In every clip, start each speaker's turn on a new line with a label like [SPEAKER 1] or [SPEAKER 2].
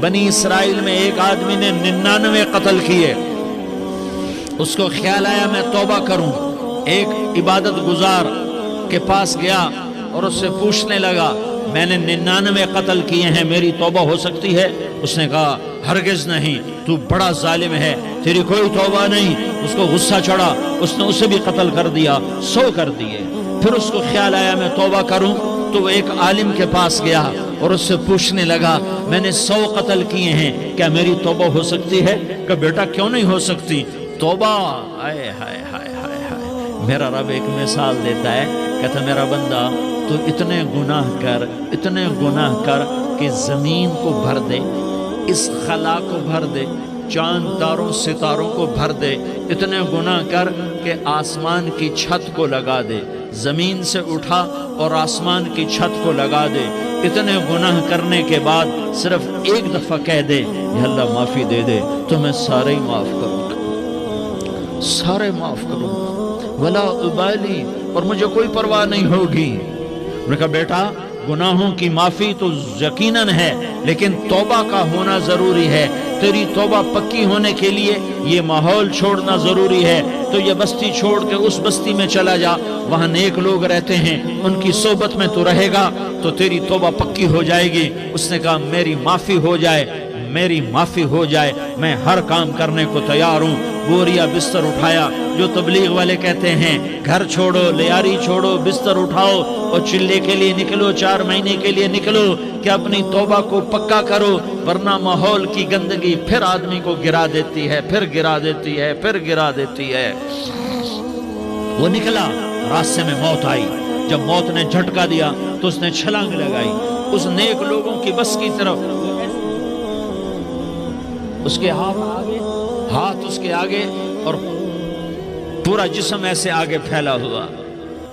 [SPEAKER 1] بنی اسرائیل میں ایک آدمی نے 99 قتل کیے، اس کو خیال آیا میں توبہ کروں، ایک عبادت گزار کے پاس گیا اور اس سے پوچھنے لگا میں نے 99 قتل کیے ہیں، میری توبہ ہو سکتی ہے؟ اس نے کہا ہرگز نہیں، تو بڑا ظالم ہے، تیری کوئی توبہ نہیں۔ اس کو غصہ چڑھا، اس نے اسے بھی قتل کر دیا، 100 کر دیے۔ پھر اس کو خیال آیا میں توبہ کروں، تو وہ ایک عالم کے پاس گیا اور اس سے پوچھنے لگا میں نے 100 قتل کیے ہیں، کیا میری توبہ ہو سکتی ہے؟ کہ بیٹا کیوں نہیں ہو سکتی توبہ؟ ہائے ہائے ہائے ہائے ہائے، میرا رب ایک مثال دیتا ہے، کہتا میرا بندہ تو اتنے گناہ کر کہ زمین کو بھر دے، اس خلا کو بھر دے، چاند تاروں ستاروں کو بھر دے، اتنے گناہ کر کہ آسمان کی چھت کو لگا دے، زمین سے اٹھا اور آسمان کی چھت کو لگا دے، اتنے گناہ کرنے کے بعد صرف ایک دفعہ کہہ دے یا اللہ معافی دے دے تو میں سارے ہی معاف کروں گا، سارے معاف کروں گا، ولا ابالی، اور مجھے کوئی پرواہ نہیں ہوگی۔ میں نے کہا بیٹا گناہوں کی معافی تو یقیناً ہے، لیکن توبہ کا ہونا ضروری ہے، تیری توبہ پکی ہونے کے لیے یہ ماحول چھوڑنا ضروری ہے، تو یہ بستی چھوڑ کے اس بستی میں چلا جا، وہاں نیک لوگ رہتے ہیں، ان کی صحبت میں تو رہے گا تو تیری توبہ پکی ہو جائے گی۔ اس نے کہا میری معافی ہو جائے، میری معافی ہو جائے، میں ہر کام کرنے کو تیار ہوں۔ بوریا بستر اٹھایا، جو تبلیغ والے کہتے ہیں گھر چھوڑو، لیاری چھوڑو، بستر اٹھاؤ اور چلے کے لیے نکلو، 4 مہینے کے لیے نکلو کہ اپنی توبہ کو پکا کرو، ورنہ ماحول کی گندگی پھر آدمی کو گرا دیتی ہے، پھر گرا دیتی ہے، پھر گرا دیتی ہے۔ وہ نکلا، راستے میں موت آئی، جب موت نے جھٹکا دیا تو اس نے چھلانگ لگائی اس نیک لوگوں کی بس کی طرف، اس کے ہاتھ اس کے آگے اور پورا جسم ایسے آگے پھیلا ہوا۔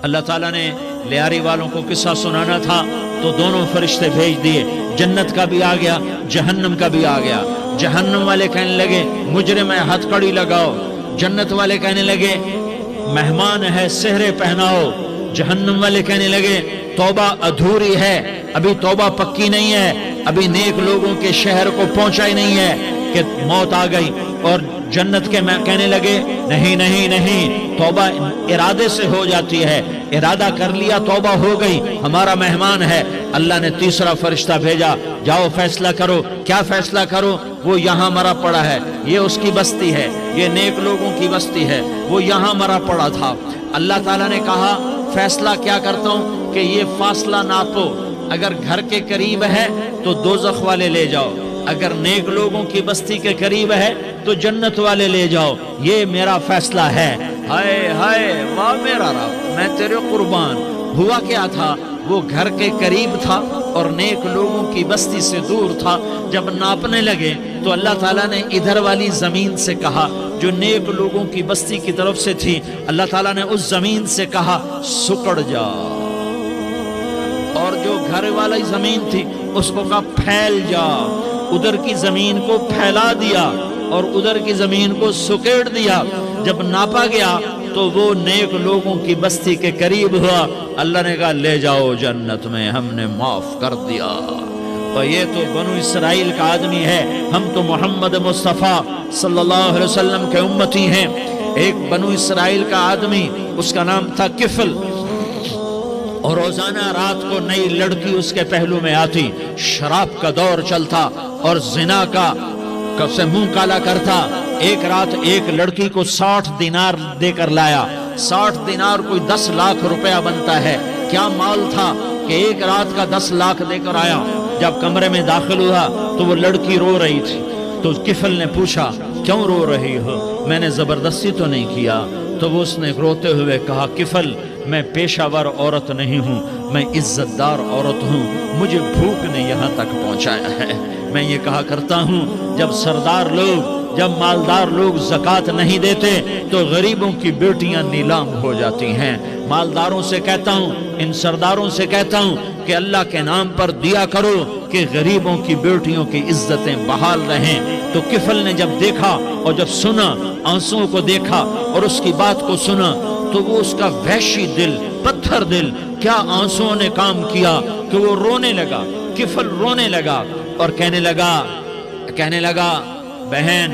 [SPEAKER 1] اللہ تعالیٰ نے لیاری والوں کو قصہ سنانا تھا تو دونوں فرشتے بھیج دیے، جنت کا بھی آ گیا، جہنم کا بھی آ گیا۔ جہنم والے کہنے لگے مجرم ہے ہتھ کڑی لگاؤ، جنت والے کہنے لگے مہمان ہے سہرے پہناؤ۔ جہنم والے کہنے لگے توبہ ادھوری ہے، ابھی توبہ پکی نہیں ہے، ابھی نیک لوگوں کے شہر کو پہنچا ہی نہیں ہے کہ موت آ گئی۔ اور جنت کے میں کہنے لگے نہیں نہیں نہیں، توبہ ارادے سے ہو جاتی ہے، ارادہ کر لیا توبہ ہو گئی، ہمارا مہمان ہے۔ اللہ نے تیسرا فرشتہ بھیجا، جاؤ فیصلہ کرو۔ کیا فیصلہ کرو؟ وہ یہاں مرا پڑا ہے، یہ اس کی بستی ہے، یہ نیک لوگوں کی بستی ہے، وہ یہاں مرا پڑا تھا۔ اللہ تعالیٰ نے کہا فیصلہ کیا کرتا ہوں کہ یہ فاصلہ ناپو، اگر گھر کے قریب ہے تو دوزخ والے لے جاؤ، اگر نیک لوگوں کی بستی کے قریب ہے تو جنت والے لے جاؤ، یہ میرا فیصلہ ہے۔ ہائے ہائے واہ میرا رب، میں تیرے قربان۔ ہوا کیا تھا؟ وہ گھر کے قریب تھا اور نیک لوگوں کی بستی سے دور تھا۔ جب ناپنے لگے تو اللہ تعالیٰ نے ادھر والی زمین سے کہا جو نیک لوگوں کی بستی کی طرف سے تھی، اللہ تعالیٰ نے اس زمین سے کہا سکڑ جا، اور جو گھر والی زمین تھی اس کو کہا پھیل جا۔ ادھر کی زمین کو پھیلا دیا اور ادھر کی زمین کو سکیڑ دیا۔ جب ناپا گیا تو وہ نیک لوگوں کی بستی کے قریب ہوا۔ اللہ نے کہا لے جاؤ جنت میں، ہم نے معاف کر دیا۔ اور یہ تو بنو اسرائیل کا آدمی ہے، ہم تو محمد مصطفیٰ صلی اللہ علیہ وسلم کے امتی ہیں۔ ایک بنو اسرائیل کا آدمی، اس کا نام تھا کفل، اور روزانہ رات کو نئی لڑکی اس کے پہلو میں آتی، شراب کا دور چلتا اور زنا کا سے منہ کالا کرتا۔ ایک رات ایک لڑکی کو 60 دینار دے کر لایا۔ 60 دینار کوئی 10 لاکھ روپیہ بنتا ہے۔ کیا مال تھا کہ ایک رات کا 10 لاکھ دے کر آیا۔ جب کمرے میں داخل ہوا تو وہ لڑکی رو رہی تھی، تو کفل نے پوچھا کیوں رو رہی ہو؟ میں نے زبردستی تو نہیں کیا۔ تو وہ اس نے روتے ہوئے کہا کفل میں پیشہ ور عورت نہیں ہوں، میں عزت دار عورت ہوں، مجھے بھوک نے یہاں تک پہنچایا ہے۔ میں یہ کہا کرتا ہوں جب سردار لوگ، جب مالدار لوگ زکوٰۃ نہیں دیتے تو غریبوں کی بیٹیاں نیلام ہو جاتی ہیں۔ مالداروں سے کہتا ہوں، ان سرداروں سے کہتا ہوں کہ اللہ کے نام پر دیا کرو کہ غریبوں کی بیٹیوں کی عزتیں بحال رہیں۔ تو کفل نے جب دیکھا اور جب سنا، آنسوؤں کو دیکھا اور اس کی بات کو سنا، تو وہ اس کا وحشی دل، پتھر دل، کیا آنسوؤں نے کام کیا کہ وہ رونے لگا۔ کفل رونے لگا۔ اور کہنے لگا بہن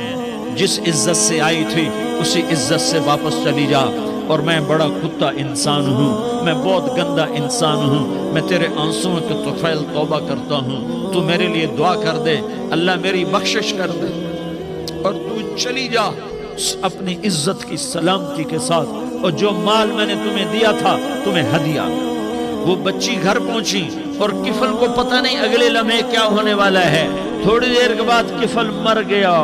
[SPEAKER 1] جس عزت سے آئی تھی اسی عزت سے واپس چلی جا، اور میں بڑا کتا انسان ہوں، میں بہت گندا انسان ہوں، میں تیرے آنسوؤں کے طفیل توبہ کرتا ہوں، تو میرے لیے دعا کر دے، اللہ میری بخشش کر دے، اور تو چلی جا اپنی عزت کی سلامتی کے ساتھ، اور جو مال میں نے تمہیں دیا تھا تمہیں ہدیہ۔ وہ بچی گھر پہنچی اور کفل کو پتہ نہیں اگلے لمحے کیا ہونے والا ہے، تھوڑی دیر کے بعد کفل مر گیا،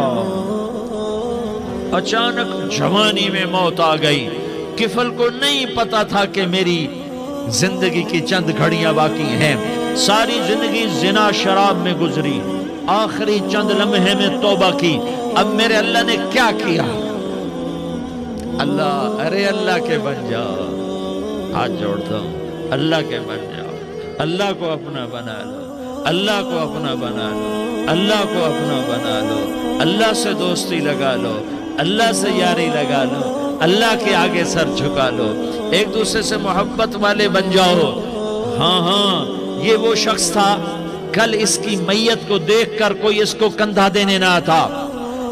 [SPEAKER 1] اچانک جوانی میں موت آ گئی۔ کفل کو نہیں پتا تھا کہ میری زندگی کی چند گھڑیاں باقی ہیں، ساری زندگی زنا شراب میں گزری، آخری چند لمحے میں توبہ کی، اب میرے اللہ نے کیا کیا؟ اللہ، ارے اللہ کے بن جاؤ، ہاتھ جوڑتا ہوں، اللہ کے بن جاؤ، اللہ کو اپنا بنا لو، اللہ کو اپنا بنا لو، اللہ کو اپنا بنا لو، اللہ سے دوستی لگا لو، اللہ سے یاری لگا لو، اللہ کے آگے سر جھکا لو، ایک دوسرے سے محبت والے بن جاؤ۔ ہاں یہ وہ شخص تھا، کل اس کی میت کو دیکھ کر کوئی اس کو کندھا دینے نہ آتا،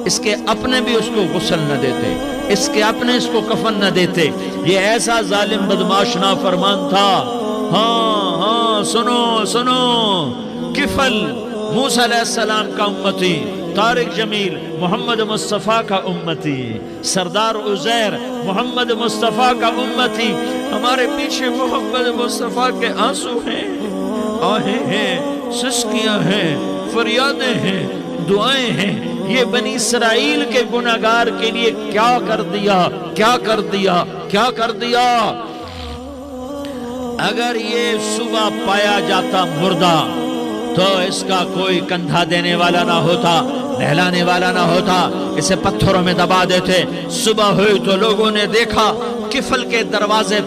[SPEAKER 1] اس کے اپنے بھی اس کو غسل نہ دیتے، اس کے اپنے اس کو کفن نہ دیتے، یہ ایسا ظالم بدماش نافرمان تھا۔ ہاں سنو، کفل موسیٰ علیہ السلام کا امتی، طارق جمیل محمد مصطفیٰ کا امتی، سردار عزیر محمد مصطفیٰ کا امتی، ہمارے پیچھے محمد مصطفیٰ کے آنسو ہیں، آہیں ہیں، سسکیاں ہیں، فریادیں ہیں، دعائیں ہیں، یہ بنی اسرائیل کے گناہگار کے لیے کیا کر دیا۔ اگر یہ صبح پایا جاتا مردہ تو اس کا کوئی کندھا دینے والا نہ ہوتا، نہلانے والا نہ ہوتا، اسے پتھروں میں دبا دیتے۔ صبح ہوئی تو لوگوں نے دیکھا کفل کے دروازے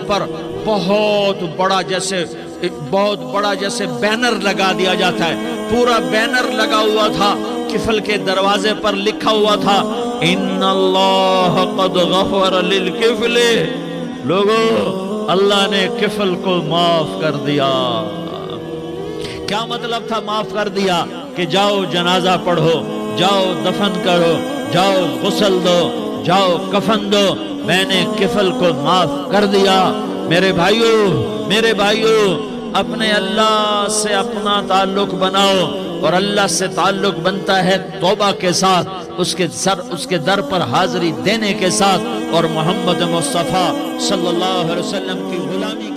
[SPEAKER 1] پر بہت بڑا جیسے بینر لگا دیا جاتا ہے، پورا بینر لگا ہوا تھا، کفل کے دروازے پر لکھا ہوا تھا ان اللہ قد غفر للکفل، لوگوں اللہ نے کفل کو معاف کر دیا۔ کیا مطلب تھا معاف کر دیا؟ کہ جاؤ جنازہ پڑھو، جاؤ دفن کرو، جاؤ غسل دو، جاؤ کفن دو، میں نے کفل کو معاف کر دیا۔ میرے بھائیو اپنے اللہ سے اپنا تعلق بناؤ، اور اللہ سے تعلق بنتا ہے توبہ کے ساتھ، اس کے در پر حاضری دینے کے ساتھ، اور محمد مصطفیٰ صلی اللہ علیہ وسلم کی غلامی کے